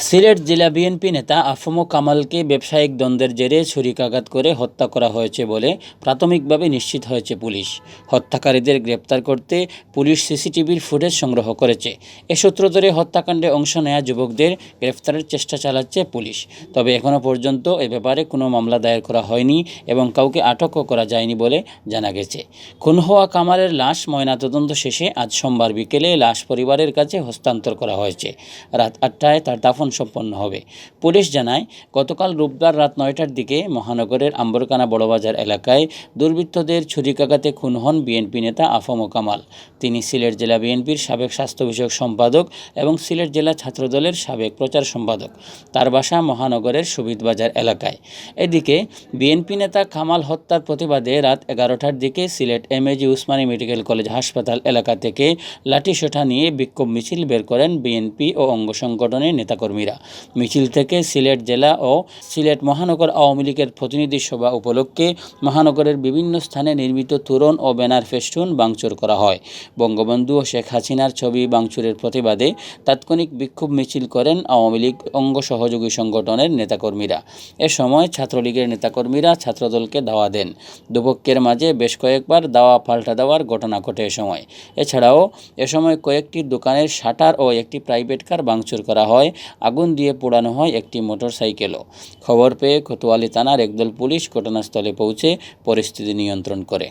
সিলেট জেলা বিএনপি নেতা আফম কামালকে ব্যবসায়িক দ্বন্দ্বের জেরে ছুরিকাঘাত করে হত্যা করা হয়েছে বলে প্রাথমিকভাবে নিশ্চিত হয়েছে পুলিশ। হত্যাকারীদের গ্রেপ্তার করতে পুলিশ সিসিটিভির ফুটেজ সংগ্রহ করেছে। এ সূত্র ধরে হত্যাকাণ্ডে অংশ নেয়া যুবকদের গ্রেফতারের চেষ্টা চালাচ্ছে পুলিশ। তবে এখনও পর্যন্ত এ ব্যাপারে কোনো মামলা দায়ের করা হয়নি এবং কাউকে আটকও করা যায়নি বলে জানা গেছে। খুন হওয়া কামালের লাশ ময়নাতদন্ত শেষে আজ সোমবার বিকেলে লাশ পরিবারের কাছে হস্তান্তর করা হয়েছে। রাত ৮টায় তার দাফন সম্পন্ন হবে। পুলিশ জানায়, গতকাল রোববার রাত ৯টার দিকে মহানগরের আম্বরকানা বড়বাজার এলাকায় দুর্বৃত্তদের ছুরিকাঘাতে খুন হন বিএনপি নেতা আফম কামাল। তিনি সিলেট জেলা বিএনপির সাবেক স্বাস্থ্য বিষয়ক সম্পাদক এবং সিলেট জেলা ছাত্রদলের সাবেক প্রচার সম্পাদক। তার বাসা মহানগরের সুবিদবাজার এলাকায়। এদিকে বিএনপি নেতা কামাল হত্যার প্রতিবাদে রাত ১১টার দিকে Sylhet MAG Usmani medical college হাসপাতাল এলাকা থেকে লাঠিসোঁটা নিয়ে বিক্ষোভ মিছিল বের করেন বিএনপি ও অঙ্গ সংগঠনের নেতাকর্মীরা। মিছিল থেকে সিলেট জেলা ও সিলেট মহানগর আওয়ামী লীগের প্রতিনিধি সভা উপলক্ষে মহানগরের বিভিন্ন স্থানে নির্মিত তোরণ ও ব্যানার ফেস্টুন ভাঙচুর করা হয়। বঙ্গবন্ধু ও শেখ হাসিনার ছবি ভাঙচুরের প্রতিবাদে তাৎক্ষণিক বিক্ষোভ মিছিল করেন আওয়ামী লীগ অঙ্গ সহযোগী সংগঠনের নেতাকর্মীরা। এ সময় ছাত্রলীগের নেতাকর্মীরা ছাত্রদলকে ধাওয়া দেন। দুপক্ষের মাঝে বেশ কয়েকবার দাওয়া পাল্টা দেওয়ার ঘটনা ঘটে। এছাড়াও এ সময় কয়েকটি দোকানের শাটার ও একটি প্রাইভেট কার ভাঙচুর করা হয়। আগুন দিয়ে পোড়ানো হয় একটি মোটরসাইকেলও। খবর পেয়ে কোতোয়ালি থানার একদল পুলিশ ঘটনাস্থলে পৌঁছে পরিস্থিতি নিয়ন্ত্রণ করে।